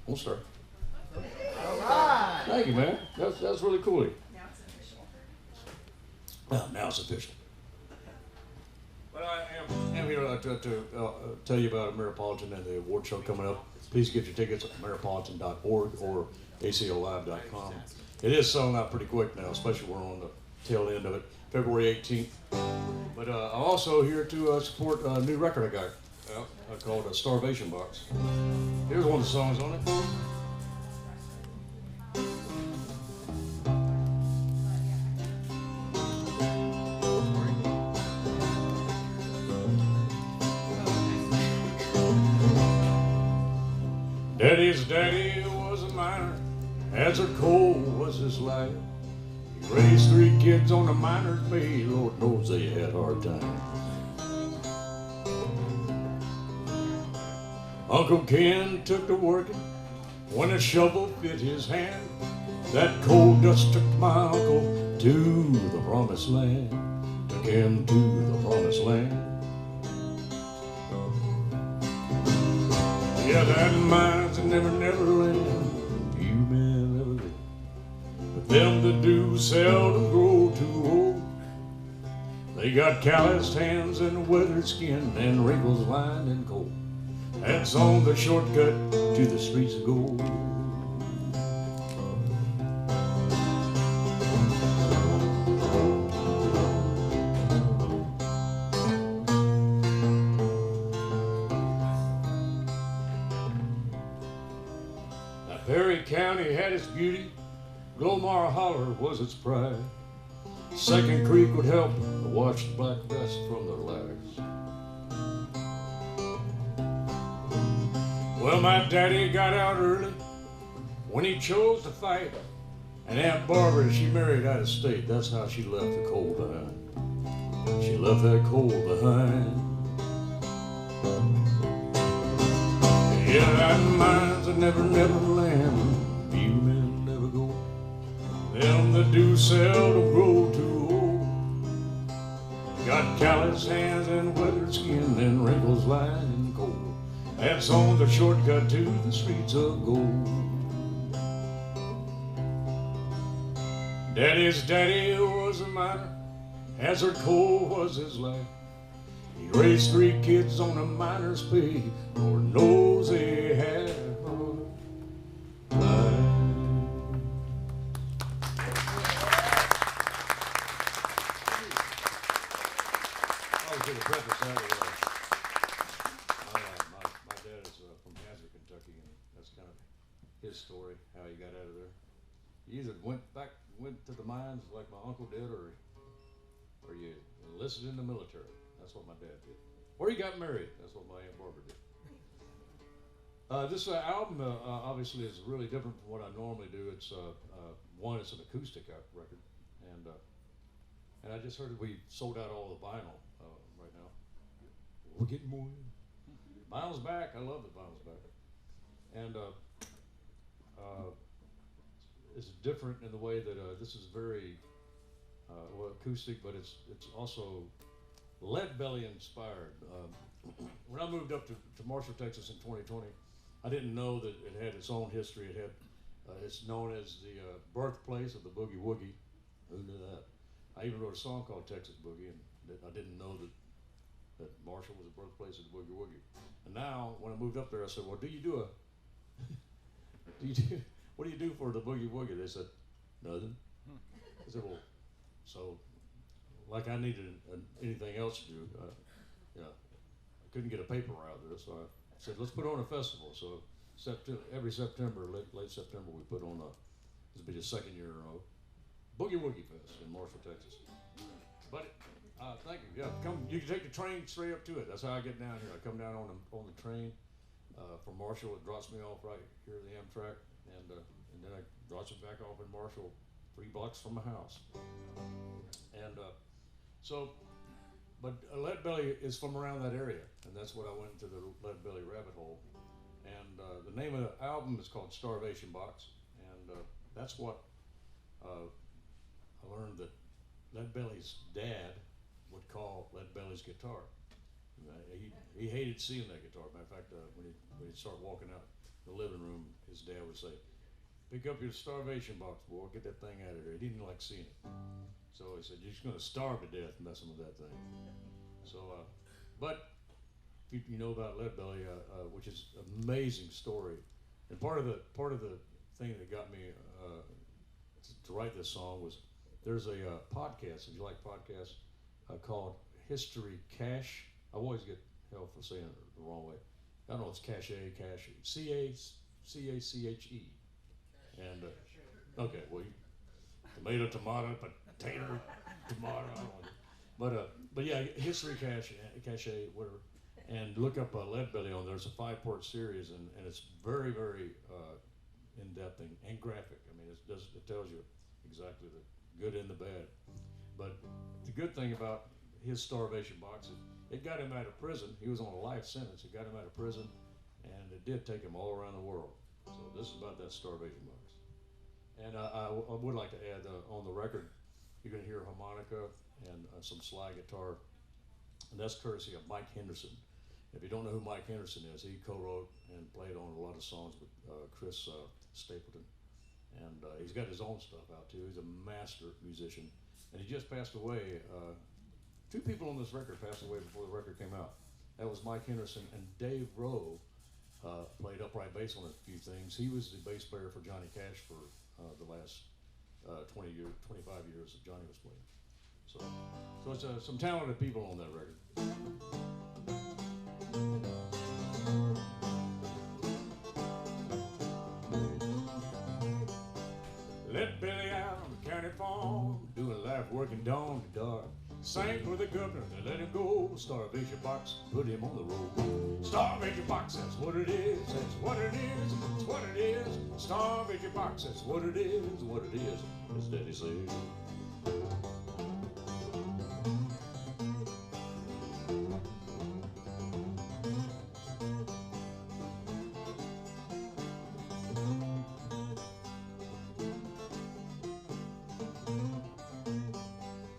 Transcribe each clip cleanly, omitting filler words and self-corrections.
We'll start. All right. Thank you, man. That's really cool. Now it's official. Well, now it's official. But I am here to tell you about Ameripolitan and the award show coming up. Please get your tickets at ameripolitan.org or acolive.com. It is selling out pretty quick now, especially we're on the tail end of it, February 18th. But I'm also here to support a new record I got out called Starvation Box. Here's one of the songs on it. Daddy's daddy was a miner, as her coal was his life. He raised 3 kids on the miner's pay, Lord knows they had hard times. Uncle Ken took to working when a shovel fit his hand. That coal dust took my uncle to the promised land, took him to the promised land. Yeah, that mine's a never land, few men ever live. But them that do seldom grow too old. They got calloused hands and weathered skin and wrinkles lined in coal. That's on the shortcut to the streets of gold. Perry County had its beauty, Glomar Holler was its pride. Second Creek would help to wash the black dust from their lives. Well, my daddy got out early when he chose to fight, and Aunt Barbara, she married out of state. That's how she left the coal behind. She left that coal behind. Yeah, that mine's a never land, few men never go. Them that do seldom grow too old. Got callous hands and weathered skin and wrinkles lined in coal. That's on the shortcut to the streets of gold. Daddy's daddy was a miner, as her coal was his life. He raised 3 kids on a miner's pay, Lord knows they had hard life. I was going to preface that with my dad is from Hazard, Kentucky, and that's kind of his story, how he got out of there. He either went to the mines like my uncle did, or you enlisted in the military. That's what my dad did. Or he got married. That's what my Aunt Barbara did. This album obviously is really different from what I normally do. It's one, it's an acoustic record, and I just heard that we sold out all the vinyl right now. We're getting more in. Vinyl's back. I love that vinyl's back, and it's different in the way that this is very acoustic, but it's also Lead Belly inspired. When I moved up to Marshall, Texas in 2020, I didn't know that it had its own history. It had, it's known as the birthplace of the boogie woogie. Who knew that? I even wrote a song called Texas Boogie, and I didn't know that Marshall was the birthplace of the boogie woogie. And now, when I moved up there, I said, well, what do you do for the boogie woogie? They said, nothing. I said, well, so like I needed anything else to do, I couldn't get a paper out there, so I said, let's put on a festival. So every September, late September, we put on this will be the 2nd year in a row, Boogie Woogie Fest in Marshall, Texas. But thank you. Yeah, come. You can take the train straight up to it. That's how I get down here. I come down on the train from Marshall. It drops me off right here at the Amtrak, and then I drops it back off in Marshall, 3 blocks from my house. And but Lead Belly is from around that area, and that's what I went into the Lead Belly rabbit hole. And the name of the album is called Starvation Box, and that's what I learned that Lead Belly's dad would call Lead Belly's guitar. He hated seeing that guitar. Matter of fact, when he'd start walking out the living room, his his dad would say, pick up your starvation box, boy, get that thing out of there. He didn't like seeing it. So he said, you're just going to starve to death messing with that thing. So, but if you know about Leadbelly, which is an amazing story, and part of the thing that got me to write this song was there's a podcast, if you like podcasts, called History Cache. I always get hell for saying it the wrong way. I don't know, it's cache, C-A-C-H-E. And, okay, well, tomato, potato, tomato, I don't know. But yeah, History Cache, whatever. And look up Leadbelly on there. It's a 5-part series, and it's very, very in-depth and graphic. I mean, it tells you exactly the good and the bad. But the good thing about his starvation box, it got him out of prison. He was on a life sentence. It got him out of prison, and it did take him all around the world. So this is about that starvation box. And I would like to add on the record, you're going to hear harmonica and some slide guitar, and that's courtesy of Mike Henderson. If you don't know who Mike Henderson is, he co-wrote and played on a lot of songs with Chris Stapleton. And he's got his own stuff out too. He's a master musician. And he just passed away. 2 people on this record passed away before the record came out. That was Mike Henderson, and Dave Rowe played upright bass on a few things. He was the bass player for Johnny Cash for the last 25 years that Johnny was playing. So it's some talented people on that record. Let Billy out on the county farm, doing life working dawn to dark. Sang for the governor, they let him go. Starvation box, put him on the road. Starvation box, that's what it is, that's what it is, that's what it is. Starvation box, that's what it is, as Daddy said.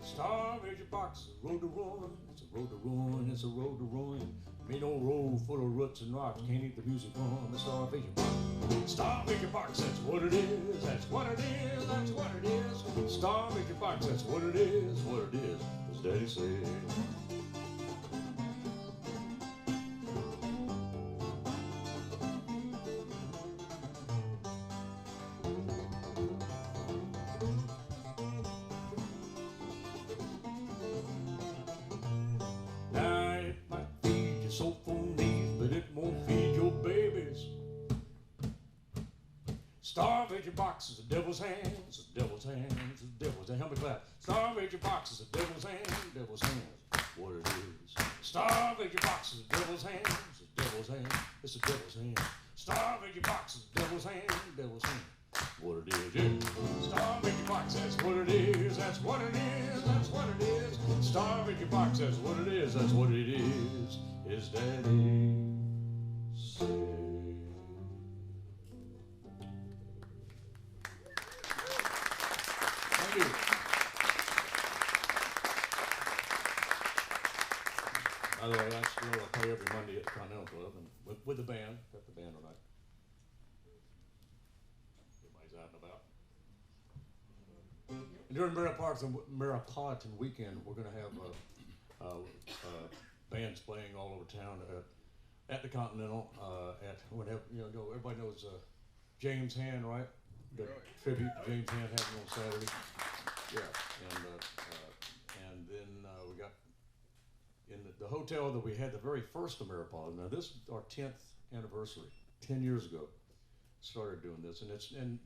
Starvation box, a road to ruin. It's a road to ruin, it's a road to ruin. Ain't no road full of roots and rocks, can't eat the music from the starvation box. Starvation box, that's what it is, that's what it is, that's what it is. Starvation box, that's what it is, as Daddy said. Starvation box is a devil's hands, a devil's hands, a devil's hands. Help me clap. Starvation box is a devil's hands, what it is. Starvation box is a devil's hands, a devil's hands, it's a devil's hands. Starvation box is a devil's hands, what it is, yeah. Starvation box, that's what it is, that's what it is, that's what it is. Starvation box, that's what it is, that's what it is, his Daddy said. By the way, I still play every Monday at the Continental Club and with the band. Got the band tonight. Everybody's out and about. And during Maripolitan weekend, we're going to have bands playing all over town at the Continental. Everybody knows James Hand, right? The tribute to James Hand happening on Saturday. Yeah, and then we got in the hotel that we had the very first Ameripolitan. Now this is our 10th anniversary. 10 years ago, started doing this, and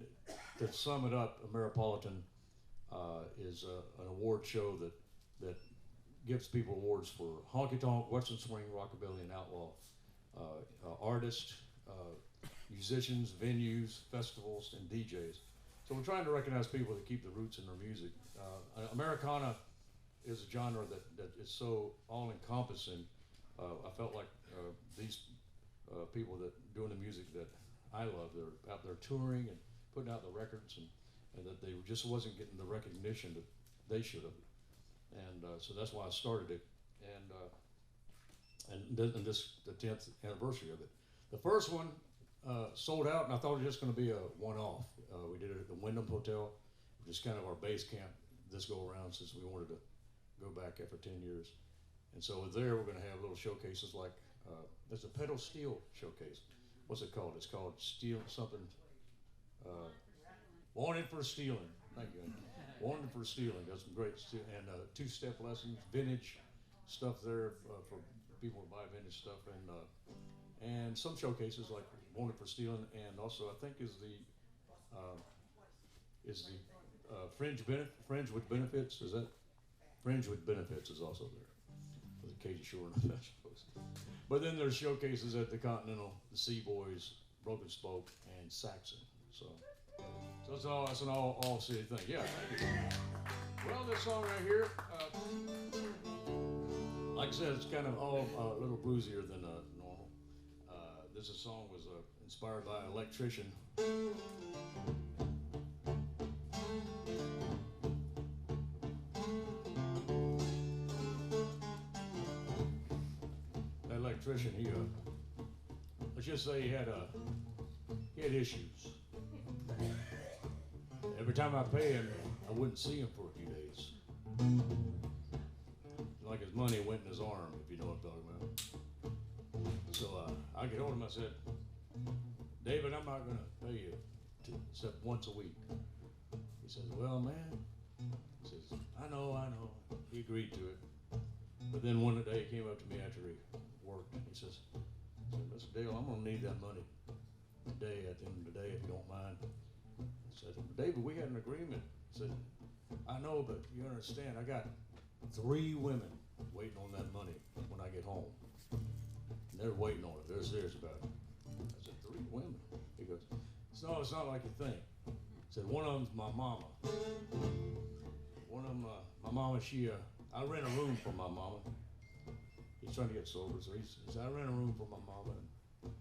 to sum it up, Ameripolitan is an award show that gives people awards for honky tonk, western swing, rockabilly, and outlaw artists, musicians, venues, festivals, and DJs. So we're trying to recognize people that keep the roots in their music. Americana is a genre that is so all-encompassing. I felt like these people that doing the music that I love, they're out there touring and putting out the records, and that they just wasn't getting the recognition that they should have. And so that's why I started it. And this the 10th anniversary of it. The first one sold out, and I thought it was just going to be a one-off. We did it at the Wyndham Hotel, which is kind of our base camp this go around since we wanted to go back after 10 years. And so there we're going to have little showcases like, there's a pedal steel showcase. What's it called? It's called Steel something, Wanted for Stealing. Thank you. Wanted for Stealing. Got some great and two-step lessons, vintage stuff there for people to buy vintage stuff, and some showcases like Wanted for Stealing, and also I think is the Fringe with Benefits. Is that Fringe with Benefits is also there for the Katie Shore and Festivals. But then there's showcases at the Continental, the Seaboys, Broken Spoke, and Saxon. So that's an all city thing. Yeah, thank you. Well, this song right here, like I said, it's kind of all a little bluesier than normal. This song was inspired by an electrician. That electrician, let's just say he had issues. Every time I pay him, I wouldn't see him for a few days. Like his money went in his arm, if you know what I'm talking about. So I get hold of him, I said, David, I'm not going to pay you except once a week. He says, well, man, he says, I know. He agreed to it. But then one day he came up to me after he worked, and he says, Mr. Dale, I'm going to need that money today, at the end of the day, if you don't mind. I said, David, we had an agreement. He said, I know, but you understand, I got 3 women waiting on that money when I get home. And they're waiting on it. They're serious about it. I said, 3 women? He goes, no, it's not like you think. He said, one of them's my mama. One of them, my mama, I rent a room for my mama. He's trying to get sober, so he said, I rent a room for my mama, and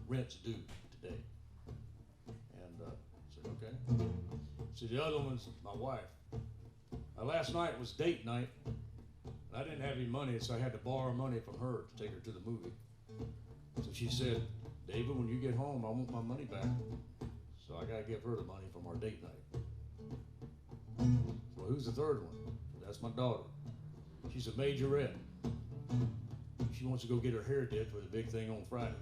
rent's due today. And I said, okay. So the other one's my wife. Last night was date night, and I didn't have any money, so I had to borrow money from her to take her to the movie. So she said, David, when you get home, I want my money back. So I got to give her the money from our date night. Well, who's the third one? That's my daughter. She's a majorette. She wants to go get her hair did for the big thing on Friday.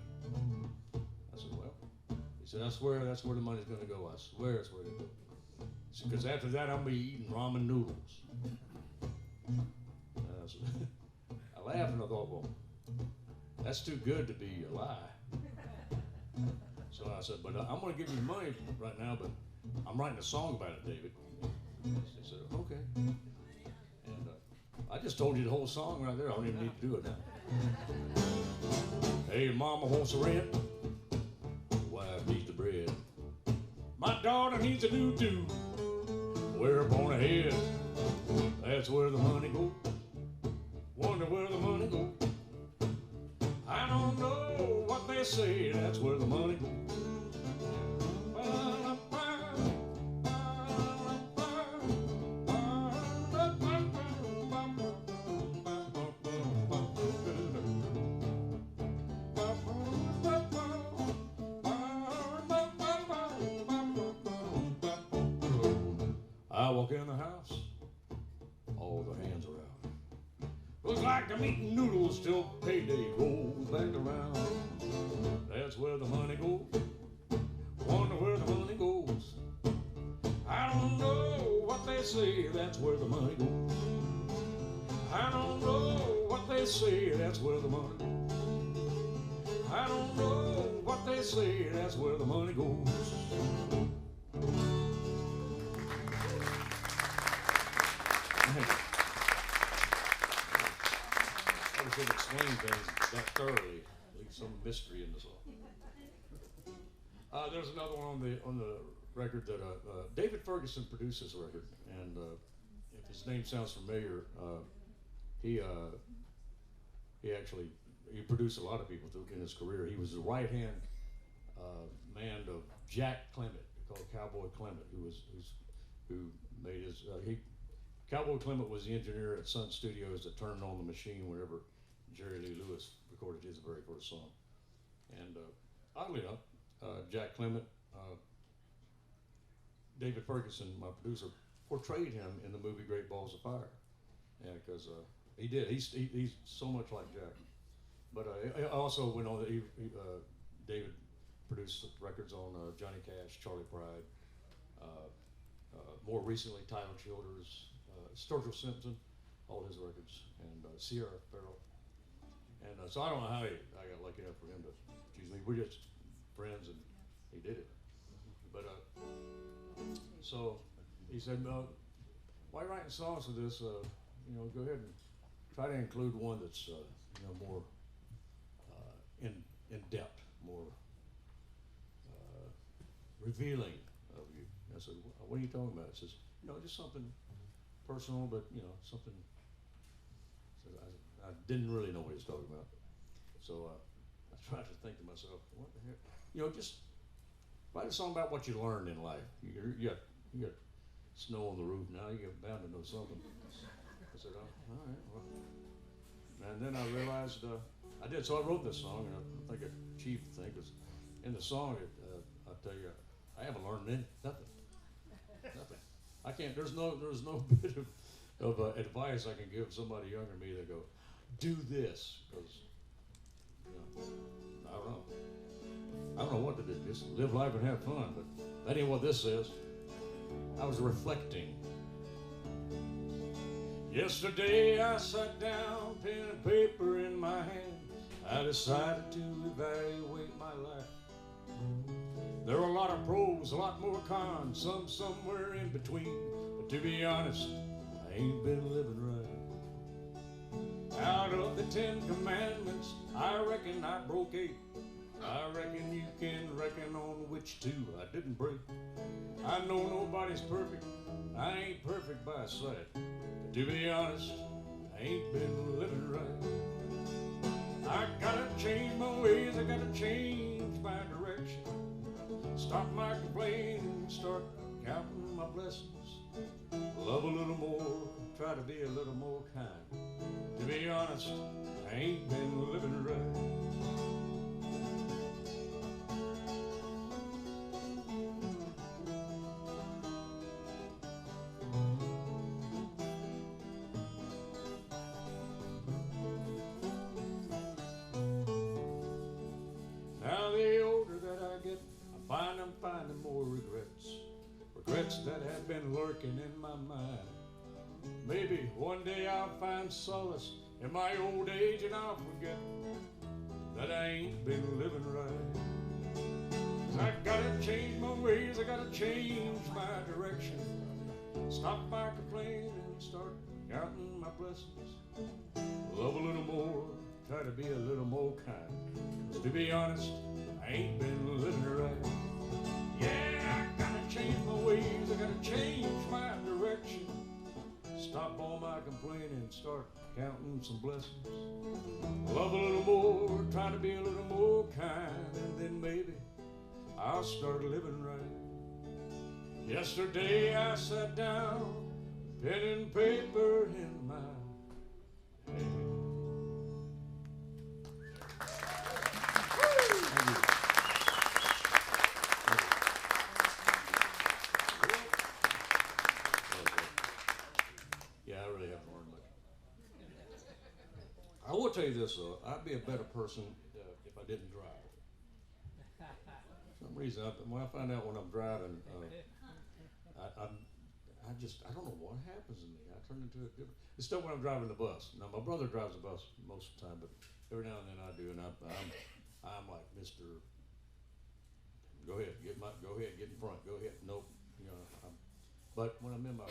I said, well, he said, I swear that's where the money's going to go. I swear it's where it goes. Because after that, I'm going to be eating ramen noodles. I laughed and I thought, well, that's too good to be a lie. So I said, but I'm going to give you the money right now, but I'm writing a song about it, David. He said, okay. And I just told you the whole song right there. I don't even need to do it now. Hey, mama wants a rent. Wife needs the bread. My daughter needs a doo-doo. Wear upon her head. That's where the money goes. Wonder where the money goes. I don't know what they say. That's where the money goes. I walk in the house, all the hands are out. Looks like I'm eating noodles till payday rolls back around. That's where the money goes. Wonder where the money goes. I don't know what they say, that's where the money goes. I don't know what they say, that's where the money goes. I don't know what they say, that's where the money goes. I should explain things that thoroughly, leave some mystery in the song. There's another one on the record that David Ferguson produced this record, and if his name sounds familiar, he produced a lot of people in his career. He was the right hand man of Jack Clement, called Cowboy Clement, who made his Cowboy Clement was the engineer at Sun Studios that turned on the machine whenever Jerry Lee Lewis recorded his very first song. And oddly enough, Jack Clement, David Ferguson, my producer, portrayed him in the movie Great Balls of Fire. And because he did, he's so much like Jack. But I also went on. David produced records on Johnny Cash, Charlie Pride. More recently, Tyler Childers, Sturgill Simpson, all his records, and Sierra Farrell. And so I don't know how I got lucky enough for him to choose me. We're just friends, and he did it. But so he said, "Why writing songs for this? You know, go ahead and try to include one that's you know, more in depth, more revealing of you." And I said, "What are you talking about?" He says, "You know, just something personal, but you know, something." So I didn't really know what he was talking about. So I tried to think to myself, what the heck? You know, just write a song about what you learned in life. You got snow on the roof now. You're bound to know something. I said, "Oh, all right." Well. And then I realized I did. So I wrote this song, and I think I achieved the thing, because in the song, I'll tell you, I haven't learned nothing. Nothing. I can't. There's no bit of advice I can give somebody younger than me that go, "Do this," because you know, I don't know. I don't know what to do. Just live life and have fun. But that ain't what this says. I was reflecting. Yesterday I sat down, pen and paper in my hand. I decided to evaluate my life. There are a lot of pros, a lot more cons, some somewhere in between. But to be honest, I ain't been living right. Out of the 10 commandments, I reckon I broke 8. I reckon you can reckon on which 2 I didn't break. I know nobody's perfect. I ain't perfect by sight. But to be honest, I ain't been living right. I gotta change my ways. I gotta change my direction. Stop my complaining, start counting my blessings. Love a little more, try to be a little more kind. To be honest, I ain't been living right. Now the older that I get, I'm finding more regrets. Regrets that have been lurking in my mind. Maybe one day I'll find solace in my old age, and I'll forget that I ain't been living right. I gotta change my ways, I gotta change my direction. Stop my complaining and start counting my blessings. Love a little more, try to be a little more kind. 'Cause to be honest, I ain't been living right. Yeah, I gotta change my ways, I gotta change my direction. Stop all my complaining and start counting some blessings. Love a little more, try to be a little more kind, and then maybe I'll start living right. Yesterday I sat down, pen and paper in my hand. Yeah, I really haven't learned much. I will tell you this though, I'd be a better person if I didn't drive. For some reason, when I find out when I'm driving, I don't know what happens to me. I turn into a different. It's still when I'm driving the bus. Now my brother drives the bus most of the time, but every now and then I do, and I'm like Mr. Go ahead, get in front. Go ahead. Nope. You know, but when I'm in my,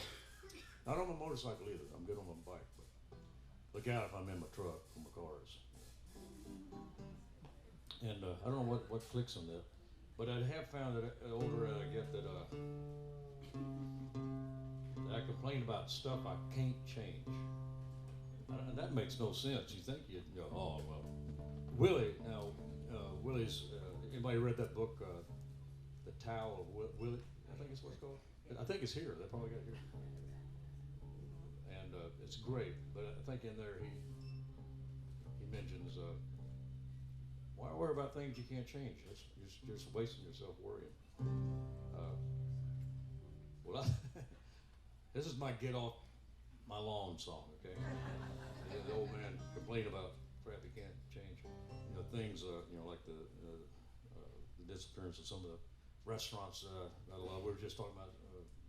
not on my motorcycle either. I'm good on my bike, but look out if I'm in my truck or my cars. And I don't know what clicks on that, but I have found that the older I get that I complain about stuff I can't change. And that makes no sense. You think you'd go, oh well. Willie's. Anybody read that book, The Tao of Willie? I think it's what it's called. I think it's here. They probably got it here. And it's great. But I think in there he mentions Why worry about things you can't change? You're just wasting yourself worrying. Uh, well, this is my get off my lawn song, okay? The old man complained about crap he can't change. You know, things, like the disappearance of some of the restaurants that I love. We were just talking about,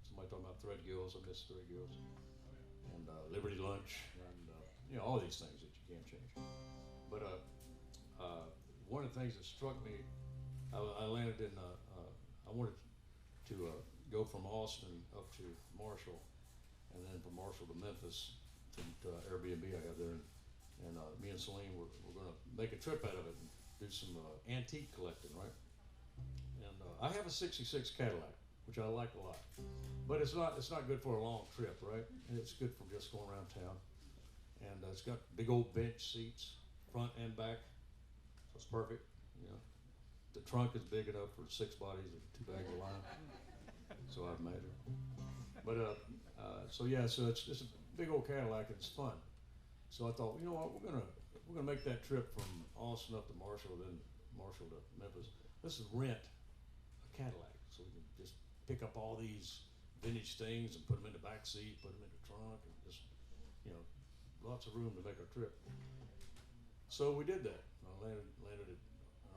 somebody talking about Thread Gills. I miss Thread Gills. And Liberty Lunch, and all these things that you can't change. But one of the things that struck me, I landed in, I wanted to go from Austin up to Marshall, and then from Marshall to Memphis, to Airbnb I have there, and me and Celine were going to make a trip out of it and do some antique collecting, right? And I have a '66 Cadillac, which I like a lot, but it's not good for a long trip, right? And it's good for just going around town, and it's got big old bench seats, front and back, so it's perfect. The trunk is big enough for 6 bodies and 2 bags of lime, so I've measured. But so it's just a big old Cadillac and it's fun. So I thought, you know what, we're gonna make that trip from Austin up to Marshall, then Marshall to Memphis. Let's rent a Cadillac so we can just pick up all these vintage things and put them in the back seat, put them in the trunk, and just lots of room to make our trip. So we did that. I landed at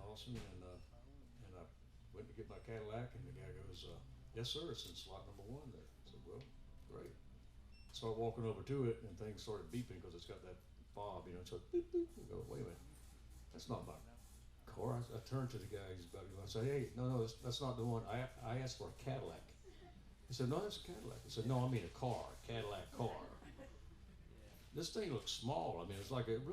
Austin, and I went to get my Cadillac, and the guy goes, "Yes, sir, it's in slot number 1 there." I said, "Well, great." Started walking over to it, and things started beeping because it's got that fob, so beep, beep. I go, "Wait a minute, that's not my car." I turned to the guy, he's about to go. I said, "Hey, no, that's not the one. I asked for a Cadillac." He said, "No, that's a Cadillac." I said, "No, I mean a car, Cadillac car." This thing looks small. I mean, it's like it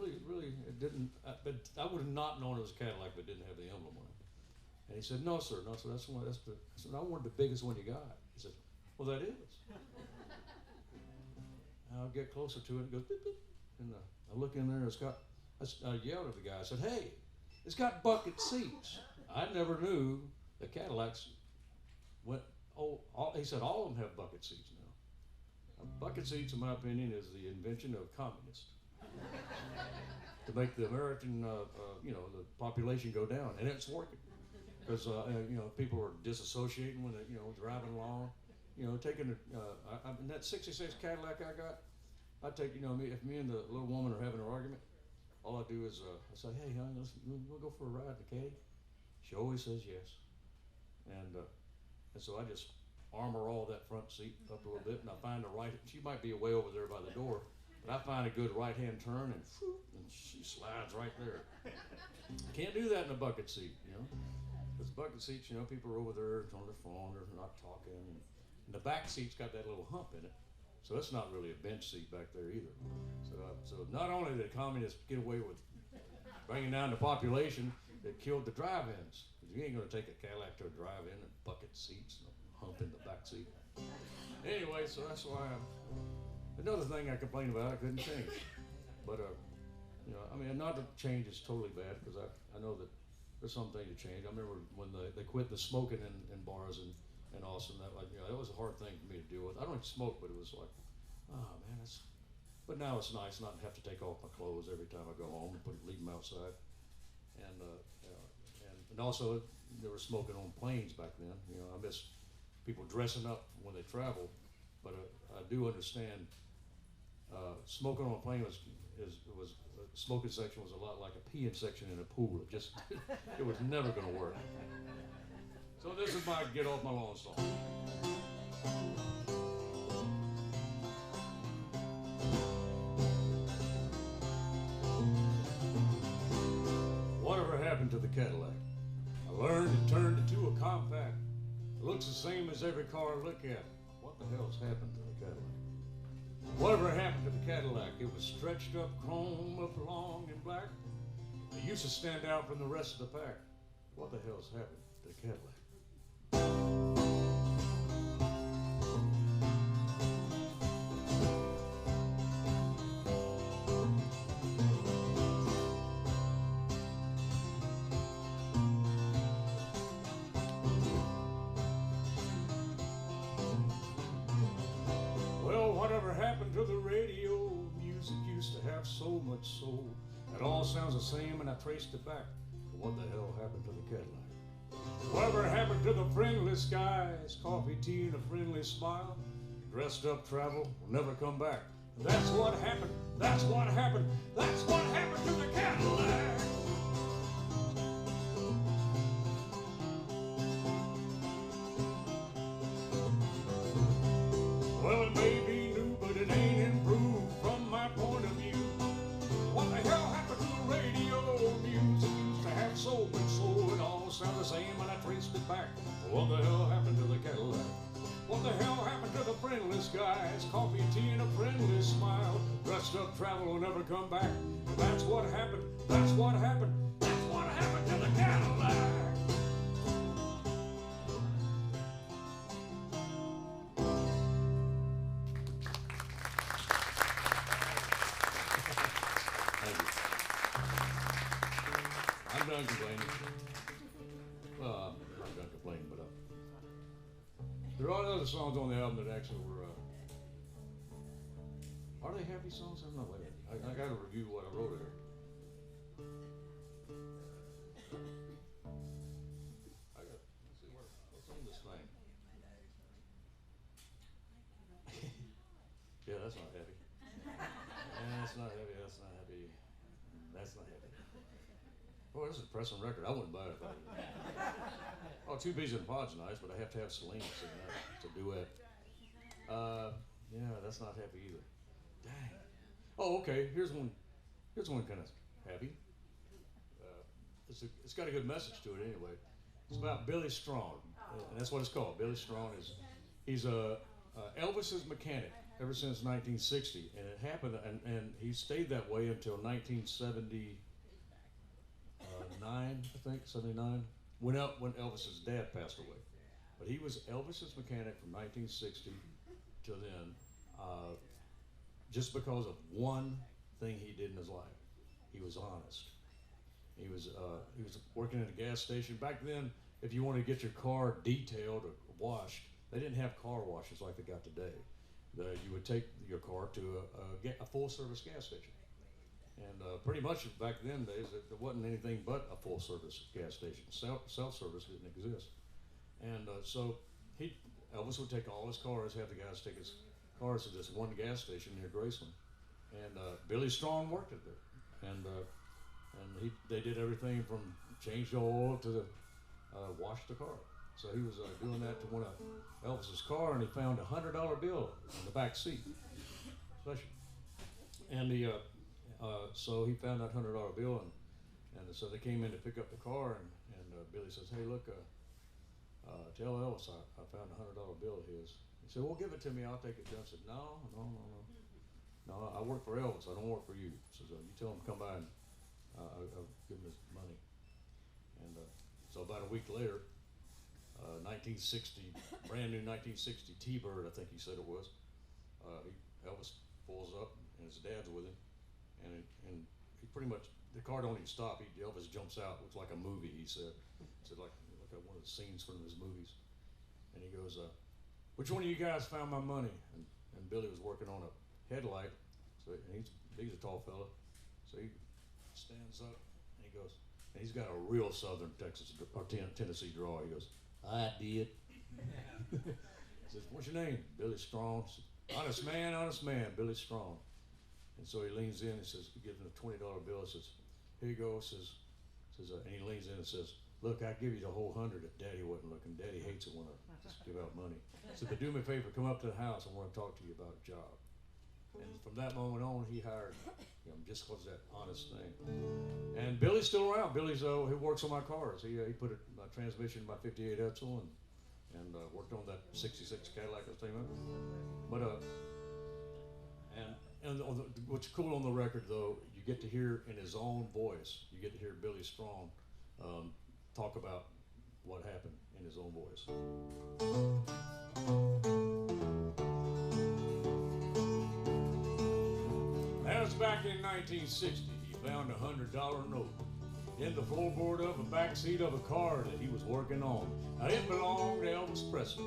didn't. But I would have not known it was a Cadillac, but it didn't have the emblem on it. And he said, "No, sir, that's the one. I said, "I wanted the biggest one you got." He said, "Well, that is." I'll get closer to it. It goes beep, beep, and I look in there. I yelled at the guy. I said, "Hey, it's got bucket seats." I never knew the Cadillacs went. He said all of them have bucket seats now. Bucket seats, in my opinion, is the invention of communists to make the American, the population go down, and it's working because people are disassociating when they, driving along, taking in that '66 Cadillac I got. I take, if me and the little woman are having an argument, all I do is I say, "Hey, honey, we'll go for a ride in the caddy." She always says yes, and so I just armor all that front seat up a little bit, and I find the right. She might be way over there by the door, but I find a good right-hand turn, and she slides right there. Can't do that in a bucket seat, because bucket seats, people are over there on their phone, they're not talking, and the back seat's got that little hump in it, so it's not really a bench seat back there either. So not only did communists get away with bringing down the population, they killed the drive-ins. You ain't gonna take a Cadillac to a drive-in and bucket seats. Hump in the back seat. Anyway, so that's why another thing I complained about I couldn't change. But not to change is totally bad because I know that there's something to change. I remember when they quit the smoking in bars in Austin. That was a hard thing for me to deal with. I don't smoke, but it was like, oh man, but now it's nice not to have to take off my clothes every time I go home and leave them outside. And also they were smoking on planes back then. I miss people dressing up when they travel, but I do understand smoking on a plane was smoking section was a lot like a peeing section in a pool. It was never going to work. So this is my get off my lawn song. Whatever happened to the Cadillac? I learned it turned into a compact. It looks the same as every car I look at. What the hell's happened to the Cadillac? Whatever happened to the Cadillac? It was stretched up, chrome, up long and black. It used to stand out from the rest of the pack. What the hell's happened to the Cadillac? Whatever happened to the radio? Music used to have so much soul. It all sounds the same, and I traced it back to what the hell happened to the Cadillac? Whatever happened to the friendly skies, coffee, tea, and a friendly smile? Dressed up travel will never come back. That's what happened, that's what happened, that's what happened to the Cadillac. Well, it may be new, but it ain't improved from my point of view. What the hell happened to the radio? Music used to have soul, but soul, it all sounded the same when I traced it back. What the hell happened to the Cadillac? What the hell happened to the friendly skies? Coffee, tea, and a friendly smile. Dressed up travel will never come back. That's what happened, that's what happened, that's what happened to the Cadillac. Thank you. I'm done complaining. Well, I'm not done complaining, but there are other songs on the album that actually were. Are they happy songs? I'm not like that. I got to review what I wrote here. Let's see what's on this thing. Yeah, that's not happy. That's not happy. That's not happy. That's not happy. Boy, this is a pressing record. I wouldn't buy it. Oh, Two Bees in a Pod's nice, but I have to have Celine sing that. It's a duet. Yeah, that's not happy either. Dang. Oh, okay. Here's one kind of happy. It's got a good message to it anyway. It's about Billy Strong, and that's what it's called. Billy Strong he's Elvis's mechanic ever since 1960, and it happened, and he stayed that way until 1979, I think, 79, when Elvis's dad passed away. But he was Elvis's mechanic from 1960 to then, just because of one thing he did in his life. He was honest. He was working at a gas station. Back then, if you wanted to get your car detailed or washed, they didn't have car washes like they got today. You would take your car to a full-service gas station. And pretty much back then days, there wasn't anything but a full-service gas station. Self-service didn't exist. And so Elvis would take all his cars, have the guys take his cars to this one gas station near Graceland. And Billy Strong worked it there. And they did everything from change the oil to wash the car. So he was doing that to one of Elvis's car, and he found a $100 bill in the back seat, special. And so he found that $100 bill, and so they came in to pick up the car, and Billy says, "Hey, look, tell Elvis I found a $100 bill of his." He said, "Well, give it to me. I'll take it to him." I said, No. I work for Elvis. I don't work for you. He says, "You tell him to come by and I'll give him his money." And so about a week later, 1960, brand new 1960 T-Bird, I think he said it was. Elvis pulls up, and his dad's with him, and he pretty much, the car don't even stop. Elvis jumps out. It's like a movie, he said. Like one of the scenes from his movies. And he goes, "Which one of you guys found my money?" And Billy was working on a headlight, so and he's a tall fella, so he stands up and he goes, and he's got a real Southern Texas or Tennessee drawl. He goes, "I did." He says, "What's your name?" "Billy Strong." Says, honest man, Billy Strong. And so he leans in and says, he gives him a $20 bill. Says, "Here you go." Says, and he leans in and says, "Look, I'd give you the whole 100 if Daddy wasn't looking. Daddy hates it when I just give out money." So, "But do me a favor, come up to the house. I want to talk to you about a job." And from that moment on, he hired him just because of that honest thing. And Billy's still around. Billy's he works on my cars. He put a transmission in my '58 Edsel and worked on that '66 Cadillac I was telling you about. But and what's cool on the record though, you get to hear in his own voice. You get to hear Billy Strong talk about what happened in his own voice. That was back in 1960. He found a $100 note in the floorboard of a backseat of a car that he was working on. Now, it belonged to Elvis Presley.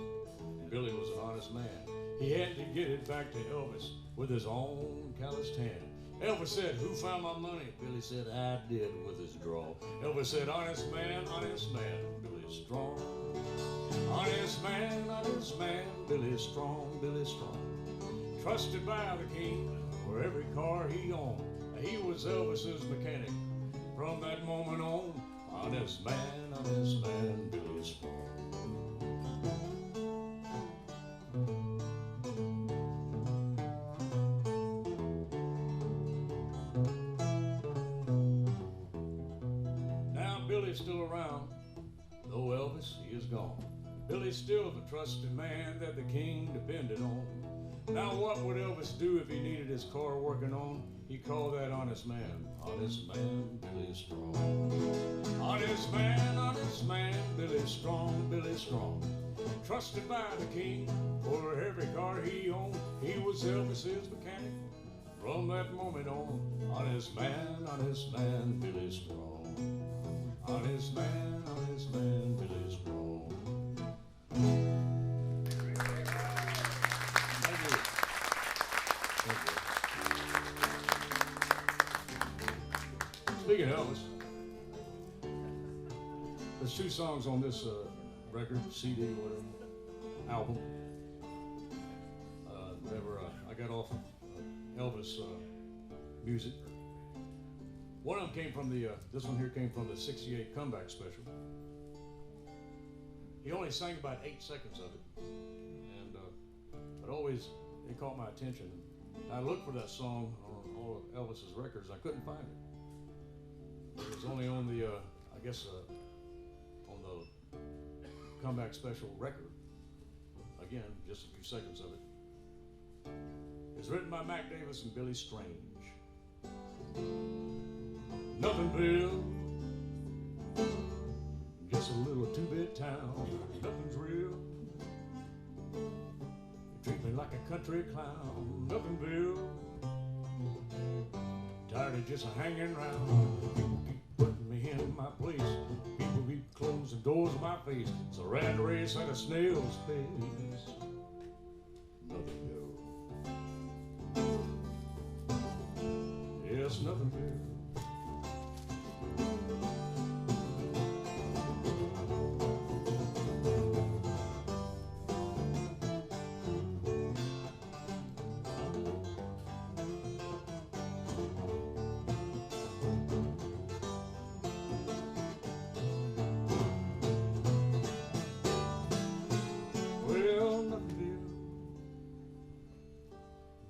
And Billy was an honest man. He had to get it back to Elvis with his own calloused hand. Elvis said, who found my money? Billy said, I did with his draw. Elvis said, honest man, Billy strong. Honest man, Billy strong, Billy strong. Trusted by the king for every car he owned. He was Elvis's mechanic from that moment on. Honest man, Billy strong. Billy's still around, though Elvis, he is gone. Billy's still the trusted man that the king depended on. Now what would Elvis do if he needed his car working on? He called that honest man, Billy strong. Honest man, Billy strong, Billy strong. Trusted by the king for every car he owned. He was Elvis's mechanic from that moment on. Honest man, Billy strong. Honest man, Billy strong. Thank you. Speaking of Elvis, there's two songs on this record, CD, whatever, album. I got off Elvis music. One of them came from this one here came from the '68 comeback special. He only sang about 8 seconds of it, and but always it caught my attention. I looked for that song on all of Elvis's records. I couldn't find it. It was only on the, I guess, on the comeback special record. Again, just a few seconds of it. It's written by Mac Davis and Billy Strange. Nothing, Bill, just a little two-bit town. Nothing's real. You treat me like a country clown. Nothing, Bill, tired of just hanging around. People keep putting me in my place. People keep closing doors in my face. It's a rat race at a snail's pace. Nothing, Bill. Yes, nothing, Bill.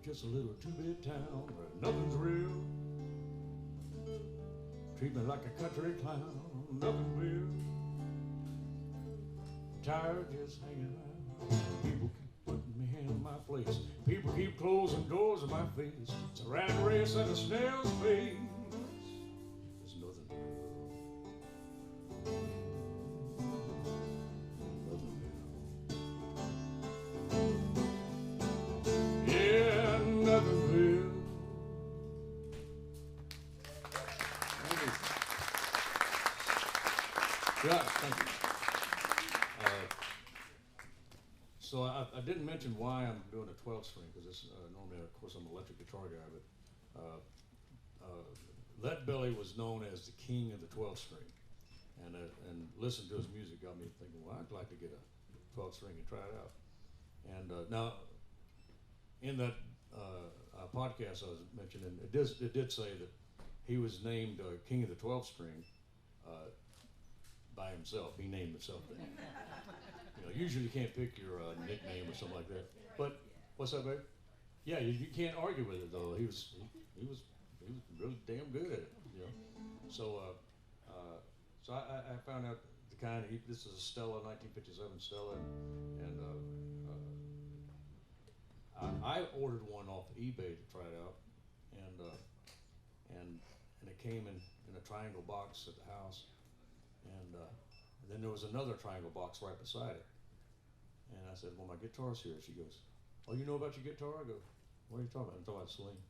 Just a little two-bit town where nothing's real. Treat me like a country clown. Nothing real. Tired just hanging around. People keep putting me in my place. People keep closing doors in my face. It's a rat race at a snail's pace. There's nothing real. Nothing real. Yeah, nothing real. Thank you. Yeah, thank you. So I didn't mention why I'm doing a 12 string, because this normally, of course, I'm an electric guitar guy, but Lead Belly was known as the king of the 12 string, and listening to his music got me thinking, well, I'd like to get a 12 string and try it out. And now, in that podcast I was mentioning, it did say that he was named king of the 12 string by himself. He named himself that. You know, usually you can't pick your nickname or something like that. But what's that, babe? Yeah, you can't argue with it though. He was really damn good at it. You know, so I found out the kind. This is a Stella, 1957 Stella, and I ordered one off eBay to try it out, and it came in a triangle box at the house, and then there was another triangle box right beside it. And I said, well, my guitar's here. She goes, oh, you know about your guitar? I go, what are you talking about? I'm talking about Celine.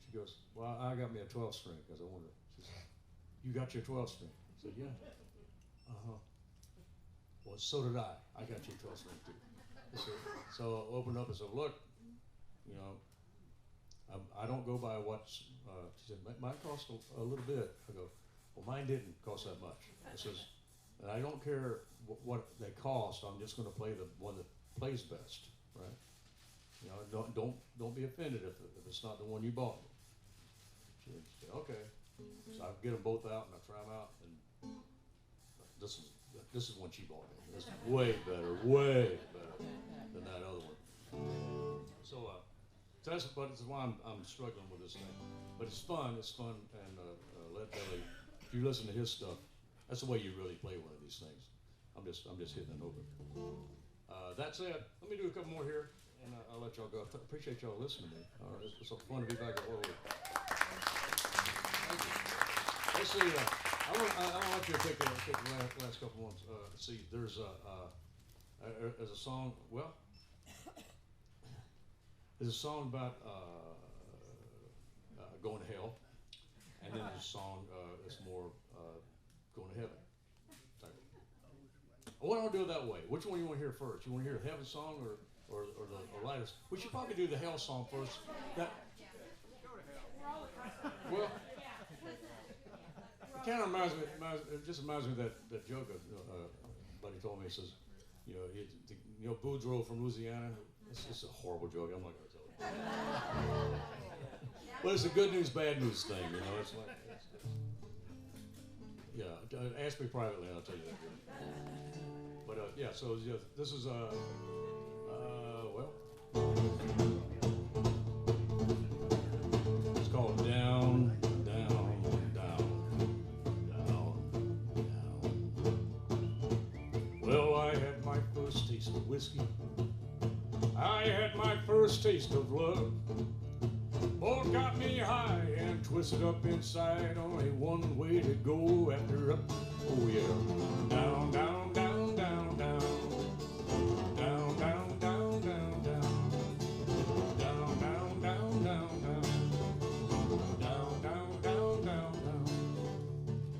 She goes, well, I got me a 12 string because I wanted it. She said, you got your 12 string? I said, yeah. Uh-huh. Well, so did I. I got your 12 string too. So I opened up and said, look, you know, I don't go by what's, she said, mine cost a little bit. I go, well, mine didn't cost that much. I says, and I don't care what they cost, I'm just gonna play the one that plays best, right? You know, don't be offended if it's not the one you bought. She said, okay. So I get them both out and I try them out, and this is one she bought me. This is way better than that other one. So that's why I'm struggling with this thing. But it's fun, and let Billy, if you listen to his stuff, that's the way you really play one of these things. I'm just hitting a note. That's it. Let me do a couple more here, and I'll let y'all go. I appreciate y'all listening to me. It's fun to be back at Waterloo. Thank you. Let's see. I want you to take the last couple ones. See, there's a song. Well, there's a song about going to hell, and then there's a song that's more going to heaven. I want to do it that way. Which one you want to hear first? You want to hear the heaven song or the lightest? We should probably do the hell song first. That, well, it kind of reminds me. It just reminds me of that joke buddy told me. He says, you know, Boudreaux from Louisiana. It's a horrible joke. I'm not going to tell it. But it's a good news, bad news thing. You know, it's like. Yeah, ask me privately, and I'll tell you that. But yeah, so this is well, it's called Down, Down, Down, Down, Down. Well, I had my first taste of whiskey. I had my first taste of love. Both got me high and twisted up inside. Only one way to go after up. Oh yeah. Down, down, down, down, down. Down, down, down, down, down. Down, down, down, down, down. Down, down, down, down, down.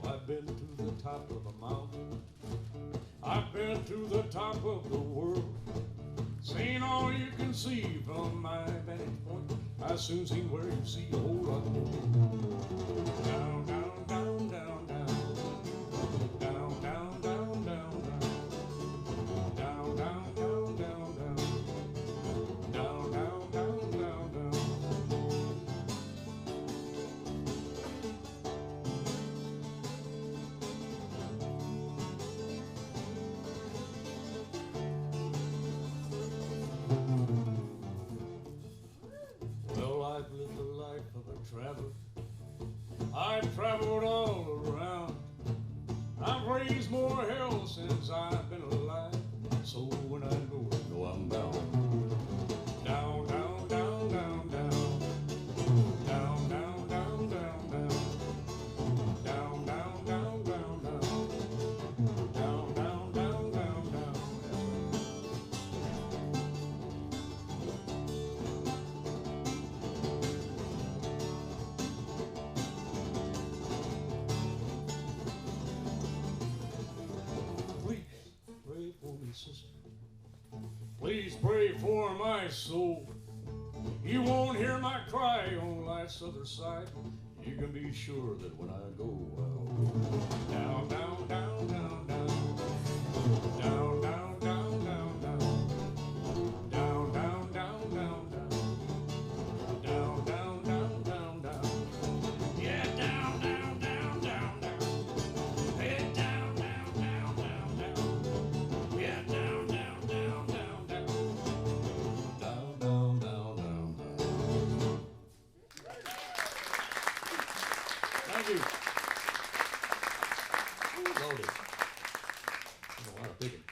I've been to the top of a mountain. I've been to the top of the world. Seen all you can see from my vantage point. I've soon seen where you see a whole lot more. Down, down, down, down, down. Down, down, down, down, down. Down, down, down, down, down. Down, down, down, down, down. Well, I've lived the life of a traveler. I've traveled all around. I've raised more hell since I've been alive. So when I go, I know I'm bound. Down, down, down, down, down. Down, down, down, down, down. Down, down, down, down, down. Down, down, down, down, down. Please pray for me, sister. Please pray for my soul. You won't hear my cry on life's other side. You can be sure that when I go, I'll go down, down, down, down, down. Down, down, down, down, down. Down, down, down, down, down. Down, down, down, down, down. Yeah, down, down, down, down, down. Yeah, down, down, down, down, down. Yeah, down, down, down, down, down. Down, down, down, down, down. Thank you. Loaded. A lot of picking.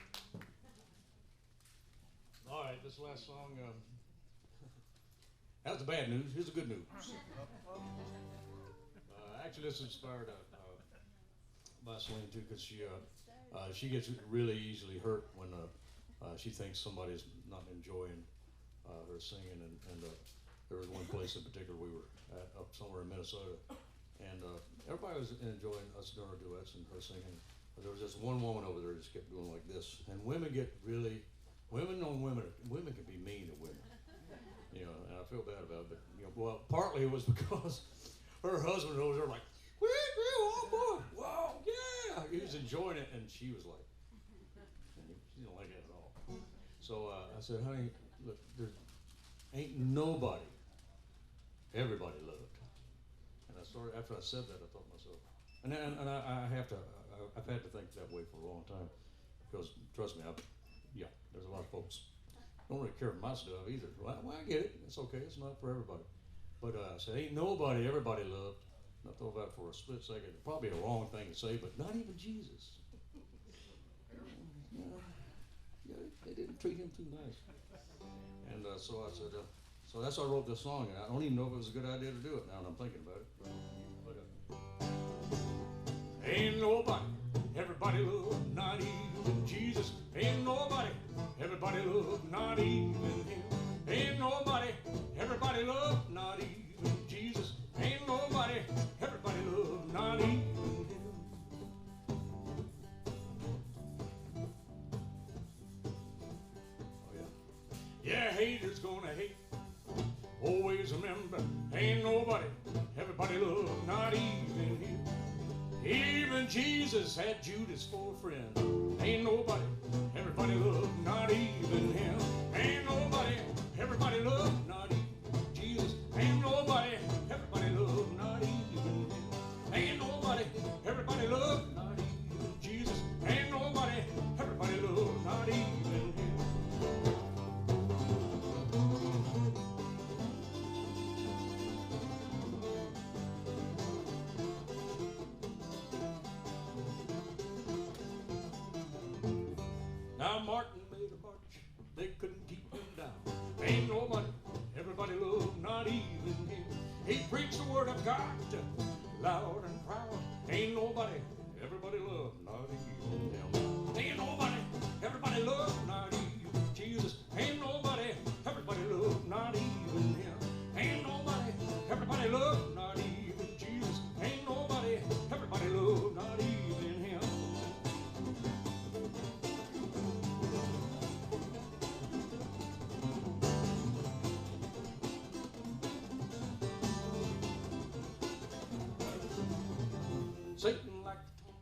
All right, this last song. That's the bad news. Here's the good news. Actually, this is inspired by Celine too, because she gets really easily hurt when she thinks somebody's not enjoying her singing. And there was one place in particular we were at up somewhere in Minnesota, and everybody was enjoying us doing our duets and her singing. But there was this one woman over there that just kept doing like this, and women on women can be mean to women. You know, and I feel bad about it, but well, partly it was because her husband was there like, oh boy, wow, yeah, he was enjoying it, and she was like, she didn't like it at all. So I said, honey, look, there ain't nobody everybody loved. And I started after I said that, I thought to myself, and I have to, I've had to think that way for a long time, because trust me, there's a lot of folks don't really care for my stuff either. Well, I get it. It's okay. It's not for everybody. But I said, ain't nobody everybody loved. And I thought about it for a split second. It's probably a wrong thing to say, but not even Jesus. They didn't treat him too nice. And so I said, so that's why I wrote this song. And I don't even know if it was a good idea to do it now that I'm thinking about it. But ain't nobody everybody loved, not even Jesus. Ain't nobody everybody loved, not even him. Ain't nobody everybody loved, not even Jesus. Ain't nobody everybody loved, not even him. Oh yeah, haters gonna hate. Always remember, ain't nobody everybody loved, not even him. Even Jesus had Judas for a friend. Ain't nobody everybody loved, not even him. Ain't nobody everybody loved, not even Jesus. Ain't nobody everybody loved, not even him. Ain't nobody everybody loved, not even Jesus. Ain't nobody everybody loved, not even him. Now Martin made a march, they couldn't keep him down. Ain't nobody everybody loved, not even him. He preached the word of God loud and proud. Ain't nobody everybody loved, not even him. Ain't nobody everybody loved, not even Jesus. Ain't nobody everybody loved, not even him. Ain't nobody everybody loved, not even Jesus. Ain't nobody everybody loved, not even him. Satan liked to talk,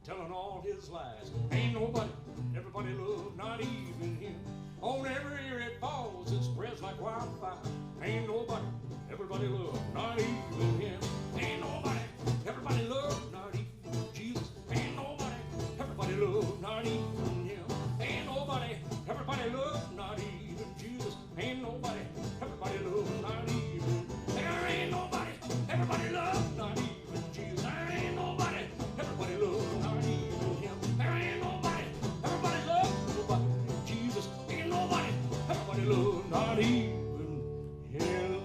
telling all his lies. Ain't nobody everybody loved, not even him. On every ear it falls, it spreads like wildfire. Ain't nobody everybody loved, not even him. Ain't nobody everybody loved, not even Jesus. Ain't nobody everybody loved, not even him. Ain't nobody everybody loved, not even Jesus. Ain't nobody everybody loved, not even. There ain't nobody everybody loved, not even Jesus. There ain't nobody everybody loved, not even him. There ain't nobody everybody loved, nobody Jesus. Ain't nobody everybody loved, not even him.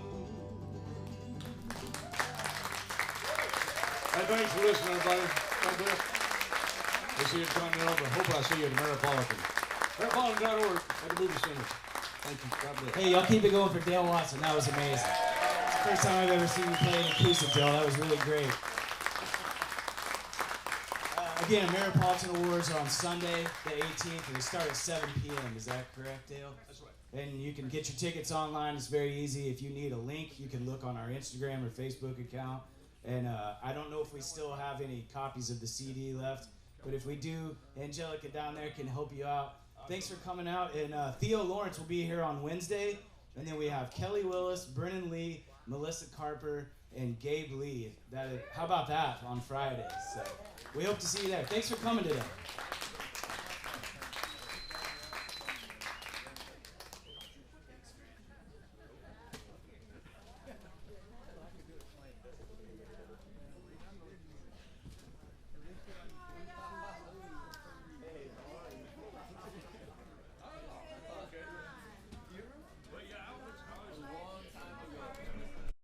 Hey, thanks for listening, everybody. God bless. We'll see you at Continental. I hope I see you at Ameripolitan. Ameripolitan.org at the movie center. Thank you. God bless. Hey, y'all keep it going for Dale Watson. That was amazing. It's the first time I've ever seen you play an acoustic, Dale. That was really great. Again, Ameripolitan Awards are on Sunday, the 18th, and they start at 7 p.m. Is that correct, Dale? That's right. And you can get your tickets online. It's very easy. If you need a link, you can look on our Instagram or Facebook account. And I don't know if we still have any copies of the CD left, but if we do, Angelica down there can help you out. Thanks for coming out. And Theo Lawrence will be here on Wednesday. And then we have Kelly Willis, Brennan Lee, Melissa Carper, and Gabe Lee. How about that on Friday? So we hope to see you there. Thanks for coming today.